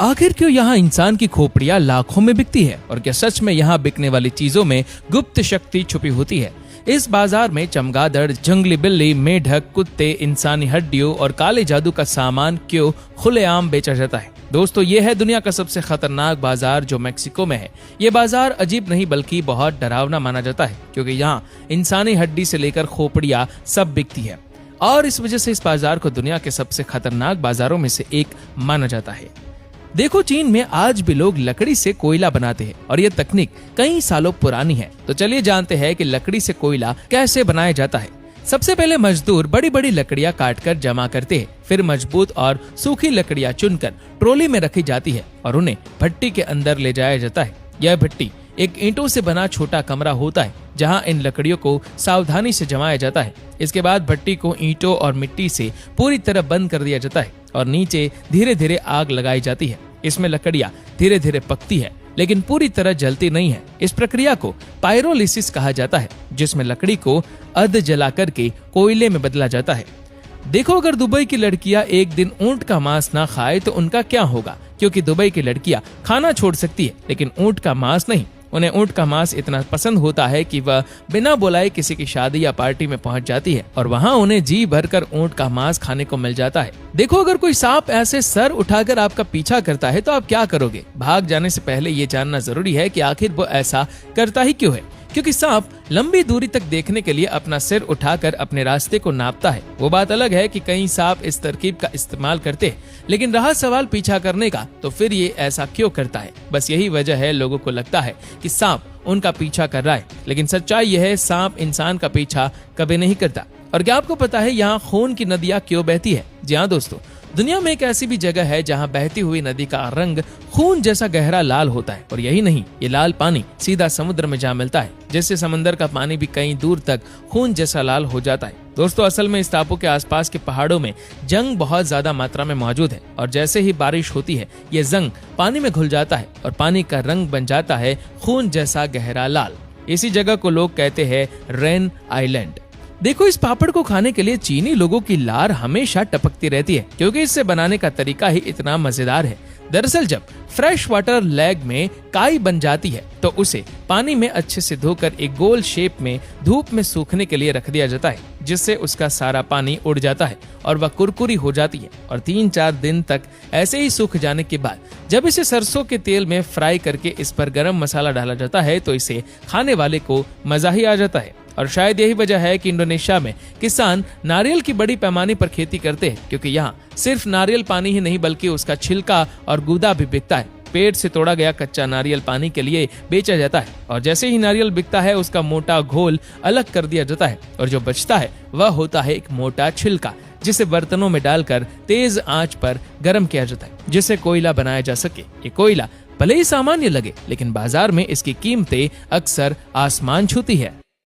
आखिर क्यों यहाँ इंसान की खोपड़ियाँ लाखों में बिकती है और क्या सच में यहाँ बिकने वाली चीजों में गुप्त शक्ति छुपी होती है? इस बाजार में चमगादड़, जंगली बिल्ली, मेढक, कुत्ते, इंसानी हड्डियों और काले जादू का सामान क्यों खुलेआम बेचा जाता है? दोस्तों, ये है दुनिया का सबसे खतरनाक बाजार जो मेक्सिको में है। ये बाजार अजीब नहीं बल्कि बहुत डरावना माना जाता है, क्योंकि यहाँ इंसानी हड्डी से लेकर खोपड़ियाँ सब बिकती है और इस वजह से इस बाजार को दुनिया के सबसे खतरनाक बाजारों में से एक माना जाता है। देखो, चीन में आज भी लोग लकड़ी से कोयला बनाते हैं और ये तकनीक कई सालों पुरानी है। तो चलिए जानते हैं कि लकड़ी से कोयला कैसे बनाया जाता है। सबसे पहले मजदूर बड़ी बड़ी लकड़ियां काटकर जमा करते हैं, फिर मजबूत और सूखी लकड़ियां चुनकर ट्रॉली में रखी जाती है और उन्हें भट्टी के अंदर ले जाया जाता है। यह भट्टी एक ईंटों से बना छोटा कमरा होता है जहां इन लकड़ियों को सावधानी से जमाया जाता है। इसके बाद भट्टी को ईंटों और मिट्टी से पूरी तरह बंद कर दिया जाता है और नीचे धीरे धीरे आग लगाई जाती है। इसमें लकड़ियां धीरे धीरे पकती है लेकिन पूरी तरह जलती नहीं है। इस प्रक्रिया को पायरोलिसिस कहा जाता है, जिसमें लकड़ी को अध जला करके कोयले में बदला जाता है। देखो, अगर दुबई की लड़कियां एक दिन ऊंट का मांस ना खाए तो उनका क्या होगा, क्योंकि दुबई की लड़कियां खाना छोड़ सकती है लेकिन ऊंट का मांस नहीं। उन्हें ऊंट का मांस इतना पसंद होता है कि वह बिना बुलाए किसी की शादी या पार्टी में पहुंच जाती है और वहां उन्हें जी भरकर ऊंट का मांस खाने को मिल जाता है। देखो, अगर कोई सांप ऐसे सर उठाकर आपका पीछा करता है तो आप क्या करोगे? भाग जाने से पहले ये जानना जरूरी है कि आखिर वो ऐसा करता ही क्यों है, क्योंकि सांप लंबी दूरी तक देखने के लिए अपना सिर उठाकर अपने रास्ते को नापता है। वो बात अलग है कि कई सांप इस तरकीब का इस्तेमाल करते हैं, लेकिन रहा सवाल पीछा करने का, तो फिर ये ऐसा क्यों करता है? बस यही वजह है, लोगों को लगता है कि सांप उनका पीछा कर रहा है, लेकिन सच्चाई यह है, सांप इंसान का पीछा कभी नहीं करता। और क्या आपको पता है यहाँ खून की नदियाँ क्यों बहती है? जी हाँ दोस्तों, दुनिया में एक ऐसी भी जगह है जहाँ बहती हुई नदी का रंग खून जैसा गहरा लाल होता है। और यही नहीं, ये लाल पानी सीधा समुद्र में जा मिलता है, जिससे समंदर का पानी भी कई दूर तक खून जैसा लाल हो जाता है। दोस्तों, असल में इस टापू के आसपास के पहाड़ों में जंग बहुत ज्यादा मात्रा में मौजूद है और जैसे ही बारिश होती है ये जंग पानी में घुल जाता है और पानी का रंग बन जाता है खून जैसा गहरा लाल। इसी जगह को लोग कहते हैं रेन आइलैंड। देखो, इस पापड़ को खाने के लिए चीनी लोगों की लार हमेशा टपकती रहती है, क्योंकि इसे बनाने का तरीका ही इतना मजेदार है। दरअसल जब फ्रेश वाटर लैग में काई बन जाती है तो उसे पानी में अच्छे से धोकर एक गोल शेप में धूप में सूखने के लिए रख दिया जाता है, जिससे उसका सारा पानी उड़ जाता है और वह कुरकुरी हो जाती है। और 3-4 दिन तक ऐसे ही सूख जाने के बाद जब इसे सरसों के तेल में फ्राई करके इस पर गरम मसाला डाला जाता है तो इसे खाने वाले को मजा ही आ जाता है। और शायद यही वजह है कि इंडोनेशिया में किसान नारियल की बड़ी पैमाने पर खेती करते हैं, क्योंकि यहाँ सिर्फ नारियल पानी ही नहीं बल्कि उसका छिलका और गूदा भी बिकता है। पेड़ से तोड़ा गया कच्चा नारियल पानी के लिए बेचा जाता है और जैसे ही नारियल बिकता है उसका मोटा घोल अलग कर दिया जाता है और जो बचता है वह होता है एक मोटा छिलका, जिसे बर्तनों में डालकर तेज आंच पर गर्म किया जाता है, जिससे कोयला बनाया जा सके। ये कोयला भले ही सामान्य लगे, लेकिन बाजार में इसकी कीमतें अक्सर आसमान छूती है।